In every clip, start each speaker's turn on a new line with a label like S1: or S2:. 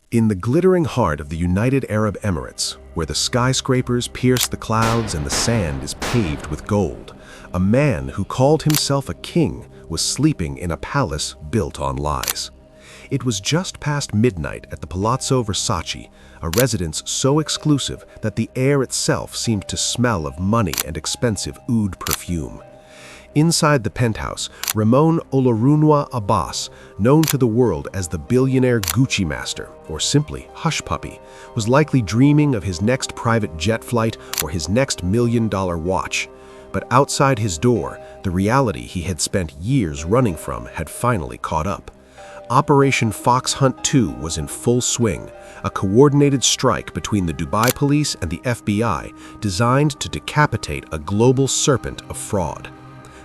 S1: In the glittering heart of the United Arab Emirates, where the skyscrapers pierce the clouds and the sand is paved with gold, a man who called himself a king was sleeping in a palace built on lies. It was just past midnight at the Palazzo Versace, a residence so exclusive that the air itself seemed to smell of money and expensive oud perfume. Inside the penthouse, Ramon Abbas, known to the world as the billionaire Gucci master, or simply Hushpuppi, was likely dreaming of his next private jet flight or his next $1,000,000 watch. But outside his door, the reality he had spent years running from had finally caught up. Operation Fox Hunt 2 was in full swing, a coordinated strike between the Dubai police and the FBI designed to decapitate a global serpent of fraud.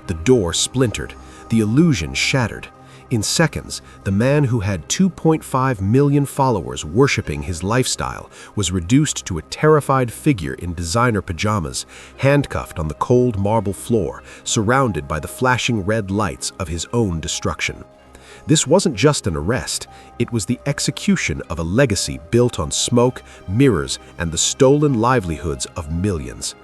S1: The door splintered, the illusion shattered. In seconds, the man who had 2.5 million followers worshipping his lifestyle was reduced to a terrified figure in designer pajamas, handcuffed on the cold marble floor, surrounded by the flashing red lights of his own destruction. This wasn't just an arrest, it was the execution of a legacy built on smoke, mirrors, and the stolen livelihoods of millions.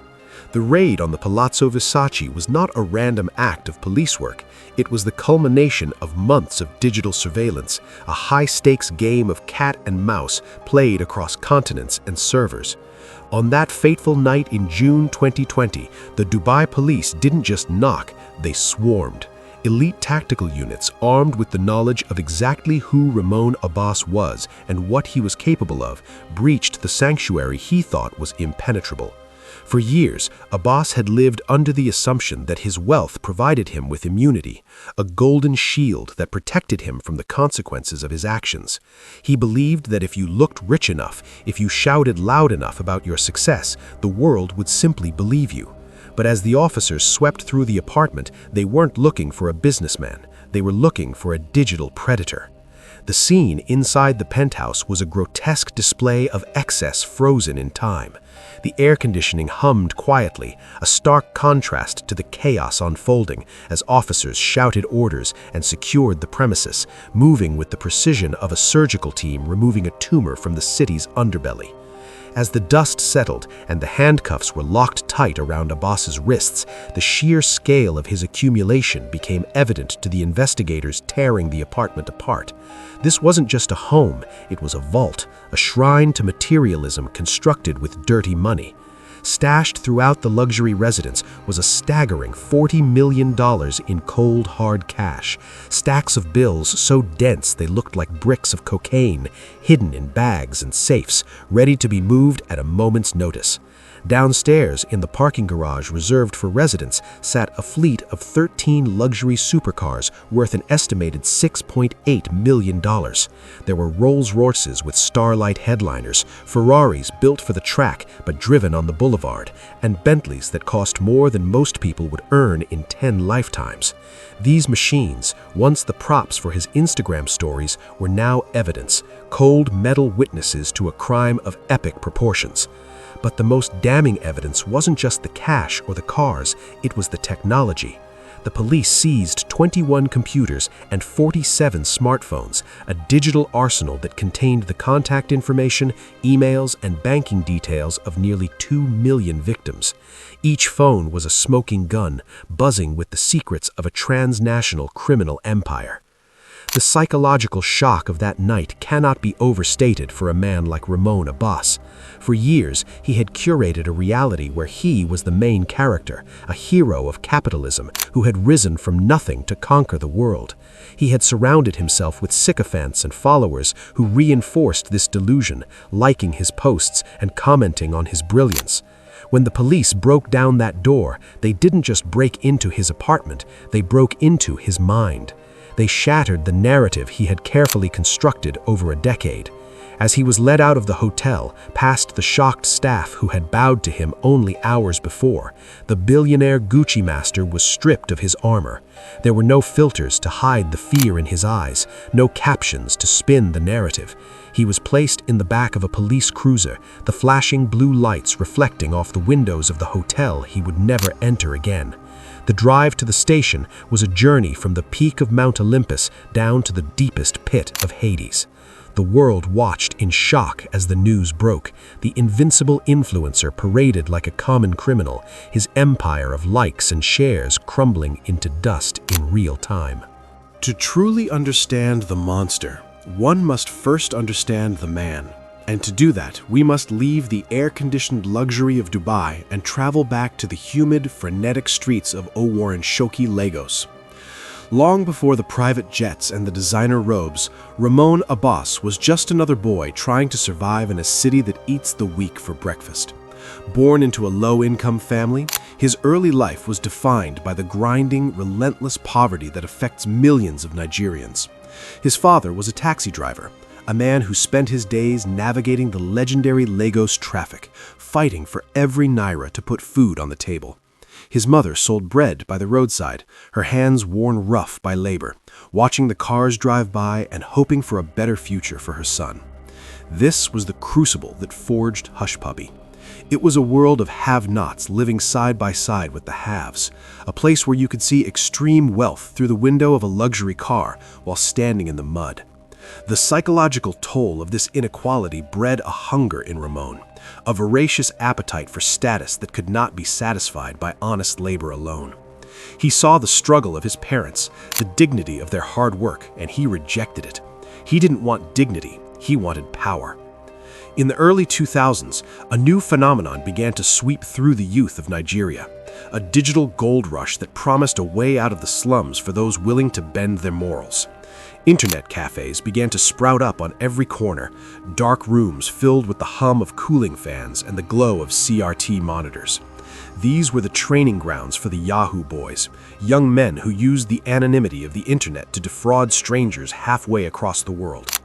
S1: The raid on the Palazzo Versace was not a random act of police work. It was the culmination of months of digital surveillance, a high-stakes game of cat and mouse played across continents and servers. On that fateful night in June 2020, the Dubai police didn't just knock, they swarmed. Elite tactical units, armed with the knowledge of exactly who Ramon Abbas was and what he was capable of, breached the sanctuary he thought was impenetrable. For years, Abbas had lived under the assumption that his wealth provided him with immunity, a golden shield that protected him from the consequences of his actions. He believed that if you looked rich enough, if you shouted loud enough about your success, the world would simply believe you. But as the officers swept through the apartment, they weren't looking for a businessman. They were looking for a digital predator. The scene inside the penthouse was a grotesque display of excess frozen in time. The air conditioning hummed quietly, a stark contrast to the chaos unfolding as officers shouted orders and secured the premises, moving with the precision of a surgical team removing a tumor from the city's underbelly. As the dust settled and the handcuffs were locked tight around Abbas's wrists, the sheer scale of his accumulation became evident to the investigators tearing the apartment apart. This wasn't just a home, it was a vault, a shrine to materialism constructed with dirty money. Stashed throughout the luxury residence was a staggering $40 million in cold, hard cash, stacks of bills so dense they looked like bricks of cocaine, hidden in bags and safes, ready to be moved at a moment's notice. Downstairs, in the parking garage reserved for residents, sat a fleet of 13 luxury supercars worth an estimated $6.8 million. There were Rolls-Royces with starlight headliners, Ferraris built for the track but driven on the boulevard, and Bentleys that cost more than most people would earn in 10 lifetimes. These machines, once the props for his Instagram stories, were now evidence, cold metal witnesses to a crime of epic proportions. But the most damning evidence wasn't just the cash or the cars, it was the technology. The police seized 21 computers and 47 smartphones, a digital arsenal that contained the contact information, emails, and banking details of nearly 2 million victims. Each phone was a smoking gun, buzzing with the secrets of a transnational criminal empire. The psychological shock of that night cannot be overstated for a man like Ramon Abbas. For years, he had curated a reality where he was the main character, a hero of capitalism who had risen from nothing to conquer the world. He had surrounded himself with sycophants and followers who reinforced this delusion, liking his posts and commenting on his brilliance. When the police broke down that door, they didn't just break into his apartment, they broke into his mind. They shattered the narrative he had carefully constructed over a decade. As he was led out of the hotel, past the shocked staff who had bowed to him only hours before, the billionaire Gucci master was stripped of his armor. There were no filters to hide the fear in his eyes, no captions to spin the narrative. He was placed in the back of a police cruiser, the flashing blue lights reflecting off the windows of the hotel he would never enter again. The drive to the station was a journey from the peak of Mount Olympus down to the deepest pit of Hades. The world watched in shock as the news broke. The invincible influencer paraded like a common criminal, his empire of likes and shares crumbling into dust in real time. To truly understand the monster, one must first understand the man. And to do that, we must leave the air-conditioned luxury of Dubai and travel back to the humid, frenetic streets of Owarenshoki, Lagos. Long before the private jets and the designer robes, Ramon Abbas was just another boy trying to survive in a city that eats the weak for breakfast. Born into a low-income family, his early life was defined by the grinding, relentless poverty that affects millions of Nigerians. His father was a taxi driver, a man who spent his days navigating the legendary Lagos traffic, fighting for every naira to put food on the table. His mother sold bread by the roadside, her hands worn rough by labor, watching the cars drive by and hoping for a better future for her son. This was the crucible that forged Hushpuppi. It was a world of have-nots living side by side with the haves, a place where you could see extreme wealth through the window of a luxury car while standing in the mud. The psychological toll of this inequality bred a hunger in Ramon, a voracious appetite for status that could not be satisfied by honest labor alone. He saw the struggle of his parents, the dignity of their hard work, and he rejected it. He didn't want dignity, he wanted power. In the early 2000s, a new phenomenon began to sweep through the youth of Nigeria, a digital gold rush that promised a way out of the slums for those willing to bend their morals. Internet cafes began to sprout up on every corner, dark rooms filled with the hum of cooling fans and the glow of CRT monitors. These were the training grounds for the Yahoo boys, young men who used the anonymity of the internet to defraud strangers halfway across the world.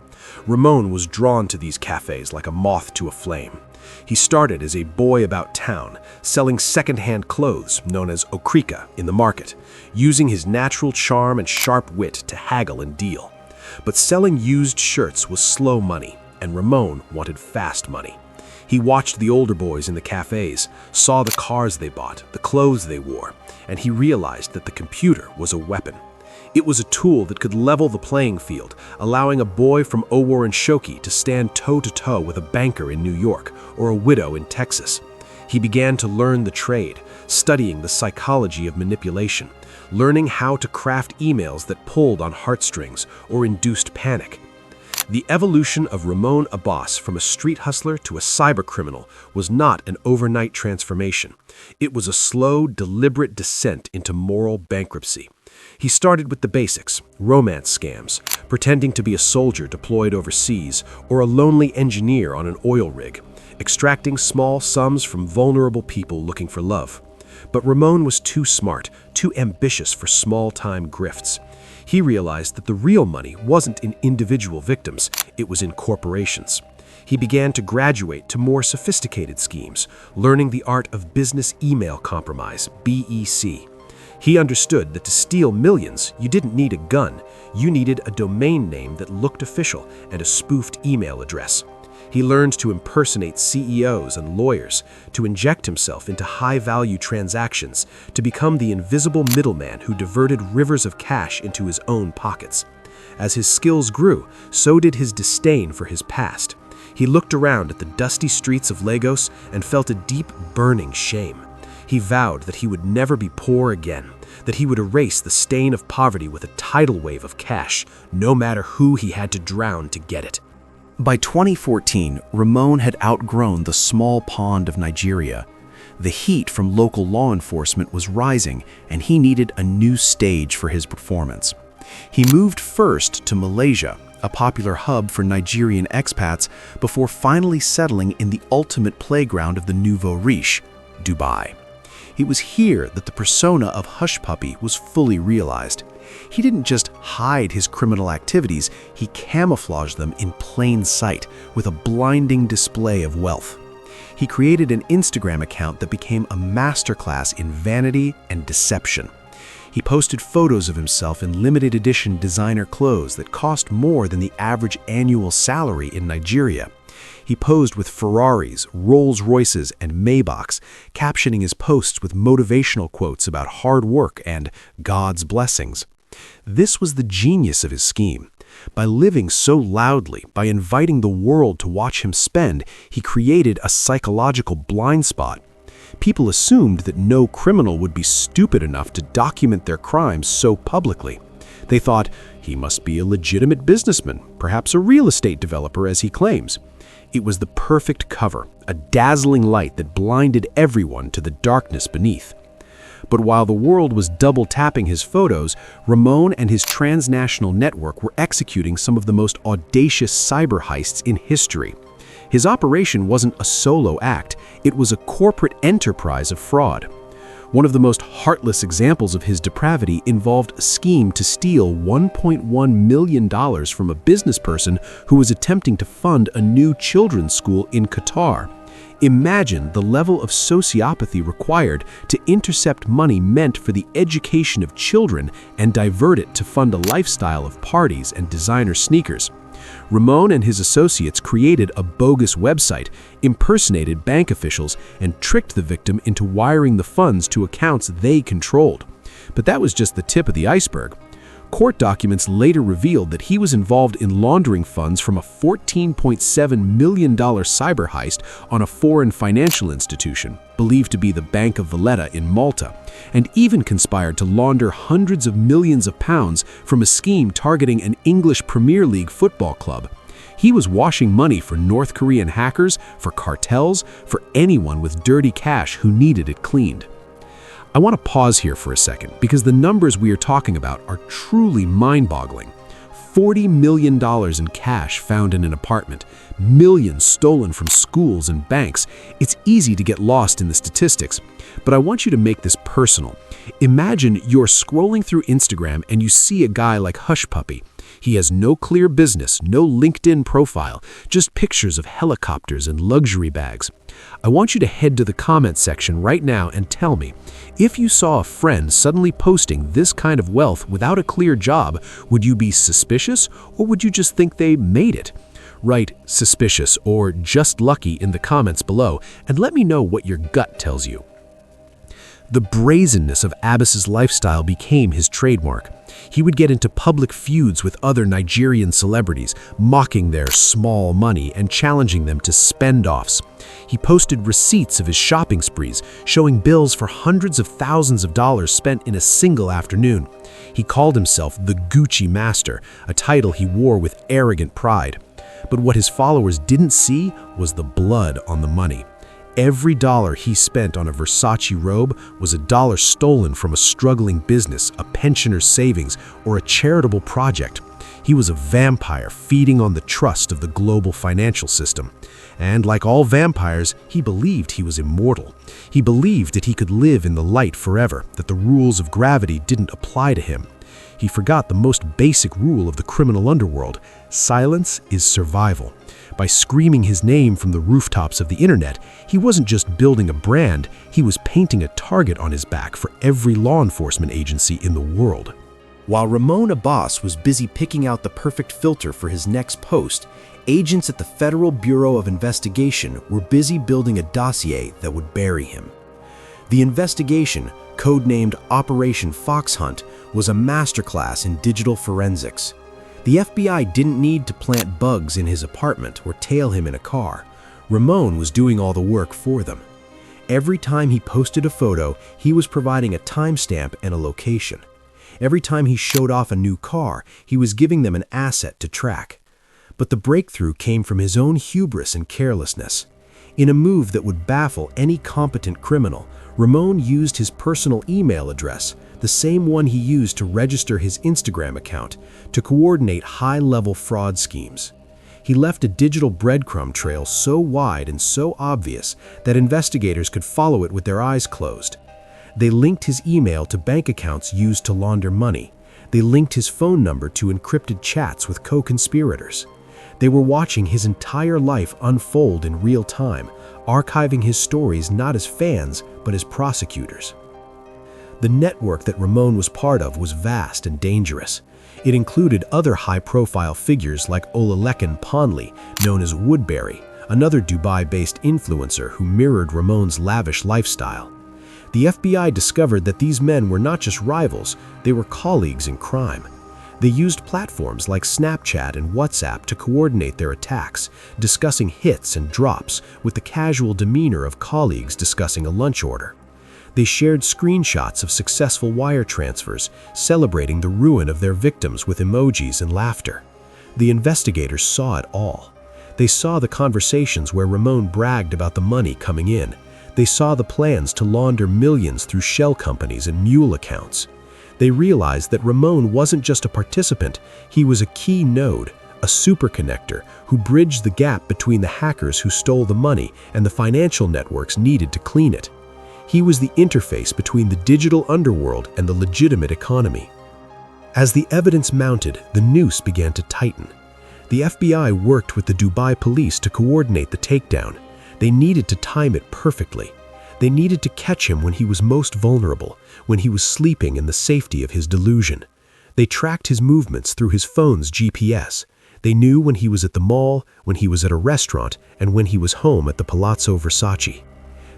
S1: Ramon was drawn to these cafes like a moth to a flame. He started as a boy about town, selling second-hand clothes known as okrika in the market, using his natural charm and sharp wit to haggle and deal. But selling used shirts was slow money, and Ramon wanted fast money. He watched the older boys in the cafes, saw the cars they bought, the clothes they wore, and he realized that the computer was a weapon. It was a tool that could level the playing field, allowing a boy from Owarenshoki to stand toe-to-toe with a banker in New York or a widow in Texas. He began to learn the trade, studying the psychology of manipulation, learning how to craft emails that pulled on heartstrings or induced panic. The evolution of Ramon Abbas from a street hustler to a cybercriminal was not an overnight transformation. It was a slow, deliberate descent into moral bankruptcy. He started with the basics, romance scams, pretending to be a soldier deployed overseas or a lonely engineer on an oil rig, extracting small sums from vulnerable people looking for love. But Ramon was too smart, too ambitious for small-time grifts. He realized that the real money wasn't in individual victims, it was in corporations. He began to graduate to more sophisticated schemes, learning the art of business email compromise, BEC. He understood that to steal millions, you didn't need a gun, you needed a domain name that looked official and a spoofed email address. He learned to impersonate CEOs and lawyers, to inject himself into high-value transactions, to become the invisible middleman who diverted rivers of cash into his own pockets. As his skills grew, so did his disdain for his past. He looked around at the dusty streets of Lagos and felt a deep, burning shame. He vowed that he would never be poor again, that he would erase the stain of poverty with a tidal wave of cash, no matter who he had to drown to get it. By 2014, Ramon had outgrown the small pond of Nigeria. The heat from local law enforcement was rising, and he needed a new stage for his performance. He moved first to Malaysia, a popular hub for Nigerian expats, before finally settling in the ultimate playground of the nouveau riche, Dubai. It was here that the persona of Hushpuppi was fully realized. He didn't just hide his criminal activities, he camouflaged them in plain sight with a blinding display of wealth. He created an Instagram account that became a masterclass in vanity and deception. He posted photos of himself in limited edition designer clothes that cost more than the average annual salary in Nigeria. He posed with Ferraris, Rolls-Royces, and Maybachs, captioning his posts with motivational quotes about hard work and God's blessings. This was the genius of his scheme.
S2: By living so loudly, by inviting the world to watch him spend, he created a psychological blind spot. People assumed that no criminal would be stupid enough to document their crimes so publicly. They thought he must be a legitimate businessman, perhaps a real estate developer as he claims. It was the perfect cover, a dazzling light that blinded everyone to the darkness beneath. But while the world was double-tapping his photos, Ramon and his transnational network were executing some of the most audacious cyber heists in history. His operation wasn't a solo act, it was a corporate enterprise of fraud. One of the most heartless examples of his depravity involved a scheme to steal $1.1 million from a businessperson who was attempting to fund a new children's school in Qatar. Imagine the level of sociopathy required to intercept money meant for the education of children and divert it to fund a lifestyle of parties and designer sneakers. Ramon and his associates created a bogus website, impersonated bank officials, and tricked the victim into wiring the funds to accounts they controlled. But that was just the tip of the iceberg. Court documents later revealed that he was involved in laundering funds from a $14.7 million cyber heist on a foreign financial institution, believed to be the Bank of Valletta in Malta, and even conspired to launder hundreds of millions of pounds from a scheme targeting an English Premier League football club. He was washing money for North Korean hackers, for cartels, for anyone with dirty cash who needed it cleaned. I want to pause here for a second because the numbers we are talking about are truly mind-boggling. $40 million in cash found in an apartment, millions stolen from schools and banks. It's easy to get lost in the statistics, but I want you to make this personal. Imagine you're scrolling through Instagram and you see a guy like Hushpuppi. He has no clear business, no LinkedIn profile, just pictures of helicopters and luxury bags. I want you to head to the comments section right now and tell me, if you saw a friend suddenly posting this kind of wealth without a clear job, would you be suspicious or would you just think they made it? Write suspicious or just lucky in the comments below and let me know what your gut tells you. The brazenness of Abbas's lifestyle became his trademark. He would get into public feuds with other Nigerian celebrities, mocking their small money and challenging them to spend-offs. He posted receipts of his shopping sprees, showing bills for hundreds of thousands of dollars spent in a single afternoon. He called himself the Gucci Master, a title he wore with arrogant pride. But what his followers didn't see was the blood on the money. Every dollar he spent on a Versace robe was a dollar stolen from a struggling business, a pensioner's savings, or a charitable project. He was a vampire feeding on the trust of the global financial system. And like all vampires, he believed he was immortal. He believed that he could live in the light forever, that the rules of gravity didn't apply to him. He forgot the most basic rule of the criminal underworld: silence is survival. By screaming his name from the rooftops of the internet, he wasn't just building a brand, he was painting a target on his back for every law enforcement agency in the world. While Ramon Abbas was busy picking out the perfect filter for his next post, agents at the Federal Bureau of Investigation were busy building a dossier that would bury him. The investigation, codenamed Operation Foxhunt, was a masterclass in digital forensics. The FBI didn't need to plant bugs in his apartment or tail him in a car. Ramon was doing all the work for them. Every time he posted a photo, he was providing a timestamp and a location. Every time he showed off a new car, he was giving them an asset to track. But the breakthrough came from his own hubris and carelessness. In a move that would baffle any competent criminal, Ramon used his personal email address, the same one he used to register his Instagram account, to coordinate high-level fraud schemes. He left a digital breadcrumb trail so wide and so obvious that investigators could follow it with their eyes closed. They linked his email to bank accounts used to launder money. They linked his phone number to encrypted chats with co-conspirators. They were watching his entire life unfold in real time, archiving his stories not as fans, but as prosecutors. The network that Ramon was part of was vast and dangerous. It included other high-profile figures like Olalekan Ponley, known as Woodbury, another Dubai-based influencer who mirrored Ramon's lavish lifestyle. The FBI discovered that these men were not just rivals, they were colleagues in crime. They used platforms like Snapchat and WhatsApp to coordinate their attacks, discussing hits and drops with the casual demeanor of colleagues discussing a lunch order. They shared screenshots of successful wire transfers, celebrating the ruin of their victims with emojis and laughter. The investigators saw it all. They saw the conversations where Ramon bragged about the money coming in. They saw the plans to launder millions through shell companies and mule accounts. They realized that Ramon wasn't just a participant, he was a key node, a superconnector who bridged the gap between the hackers who stole the money and the financial networks needed to clean it. He was the interface between the digital underworld and the legitimate economy. As the evidence mounted, the noose began to tighten. The FBI worked with the Dubai police to coordinate the takedown. They needed to time it perfectly. They needed to catch him when he was most vulnerable, when he was sleeping in the safety of his delusion. They tracked his movements through his phone's GPS. They knew when he was at the mall, when he was at a restaurant, and when he was home at the Palazzo Versace.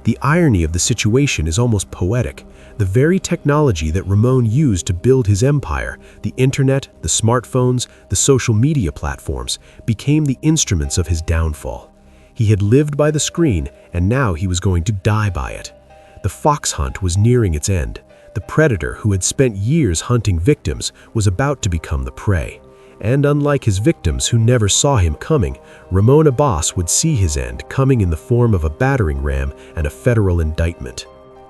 S2: The irony of the situation is almost poetic. The very technology that Ramon used to build his empire, the internet, the smartphones, the social media platforms, became the instruments of his downfall. He had lived by the screen, and now he was going to die by it. The fox hunt was nearing its end. The predator who had spent years hunting victims was about to become the prey. And unlike his victims who never saw him coming, Ramon Abbas would see his end coming in the form of a battering ram and a federal indictment.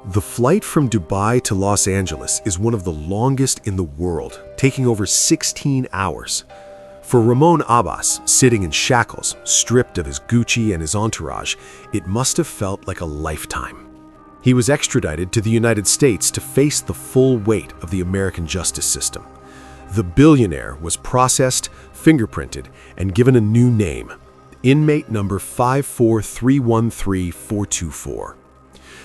S1: The flight from Dubai to Los Angeles is one of the longest in the world, taking over 16 hours. For Ramon Abbas, sitting in shackles, stripped of his Gucci and his entourage, it must have felt like a lifetime. He was extradited to the United States to face the full weight of the American justice system. The billionaire was processed, fingerprinted, and given a new name, inmate number 54313-424.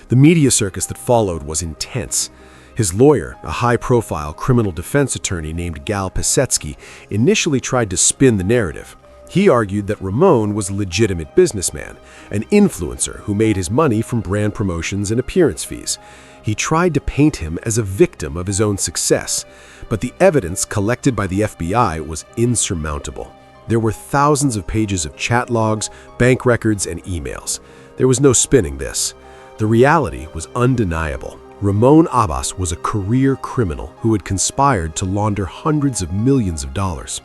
S1: The media circus that followed was intense. His lawyer, a high-profile criminal defense attorney named Gal Pisetsky, initially tried to spin the narrative. He argued that Ramon was a legitimate businessman, an influencer who made his money from brand promotions and appearance fees. He tried to paint him as a victim of his own success, but the evidence collected by the FBI was insurmountable. There were thousands of pages of chat logs, bank records, and emails. There was no spinning this. The reality was undeniable. Ramon Abbas was a career criminal who had conspired to launder hundreds of millions of dollars.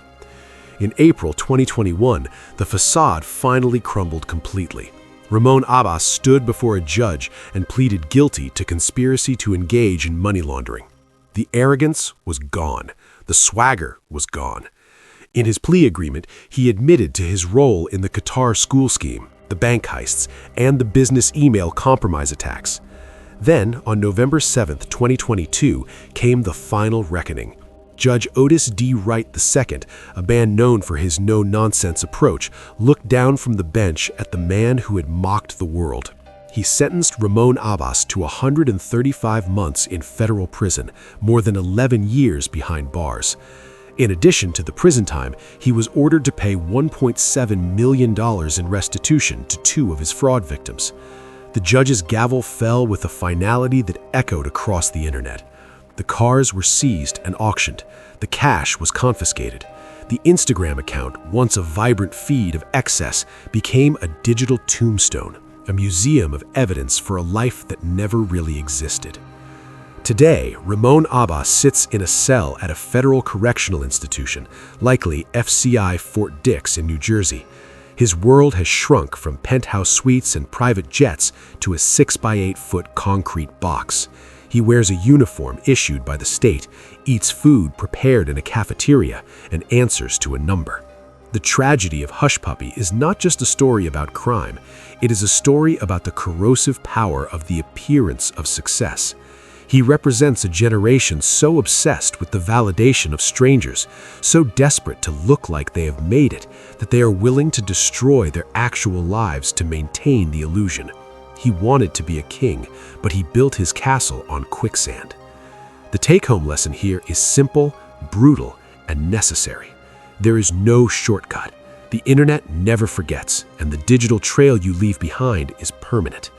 S1: In April 2021, the facade finally crumbled completely. Ramon Abbas stood before a judge and pleaded guilty to conspiracy to engage in money laundering. The arrogance was gone. The swagger was gone. In his plea agreement, he admitted to his role in the Qatar School scheme, the bank heists, and the business email compromise attacks. Then, on November 7, 2022, came the final reckoning. Judge Otis D. Wright II, a man known for his no-nonsense approach, looked down from the bench at the man who had mocked the world. He sentenced Ramon Abbas to 135 months in federal prison, more than 11 years behind bars. In addition to the prison time, he was ordered to pay $1.7 million in restitution to 2 of his fraud victims. The judge's gavel fell with a finality that echoed across the internet. The cars were seized and auctioned. The cash was confiscated. The Instagram account, once a vibrant feed of excess, became a digital tombstone, a museum of evidence for a life that never really existed. Today, Ramon Abbas sits in a cell at a federal correctional institution, likely FCI Fort Dix in New Jersey. His world has shrunk from penthouse suites and private jets to a 6-by-8-foot concrete box. He wears a uniform issued by the state, eats food prepared in a cafeteria, and answers to a number. The tragedy of Hushpuppi is not just a story about crime. It is a story about the corrosive power of the appearance of success. He represents a generation so obsessed with the validation of strangers, so desperate to look like they have made it, that they are willing to destroy their actual lives to maintain the illusion. He wanted to be a king, but he built his castle on quicksand. The take-home lesson here is simple, brutal, and necessary. There is no shortcut. The internet never forgets, and the digital trail you leave behind is permanent.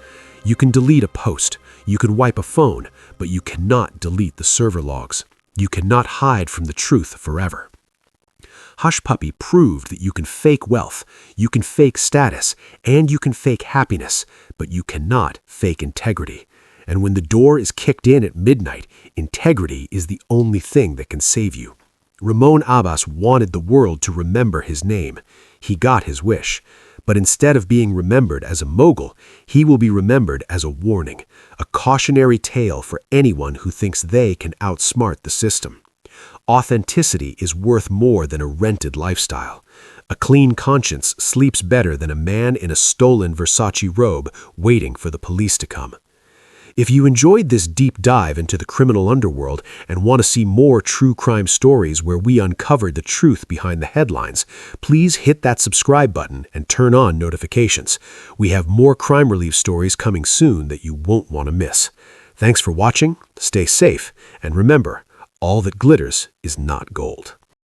S1: You can delete a post, you can wipe a phone, but you cannot delete the server logs.
S2: You cannot hide from the truth forever. Hushpuppi proved that you can fake wealth, you can fake status, and you can fake happiness, but you cannot fake integrity. And when the door is kicked in at midnight, integrity is the only thing that can save you. Ramon Abbas wanted the world to remember his name. He got his wish. But instead of being remembered as a mogul, he will be remembered as a warning, a cautionary tale for anyone who thinks they can outsmart the system. Authenticity is worth more than a rented lifestyle. A clean conscience sleeps better than a man in a stolen Versace robe waiting for the police to come. If you enjoyed this deep dive into the criminal underworld and want to see more true crime stories where we uncovered the truth behind the headlines, please hit that subscribe button and turn on notifications. We have more crime relief stories coming soon that you won't want to miss. Thanks for watching, stay safe, and remember, all that glitters is not gold.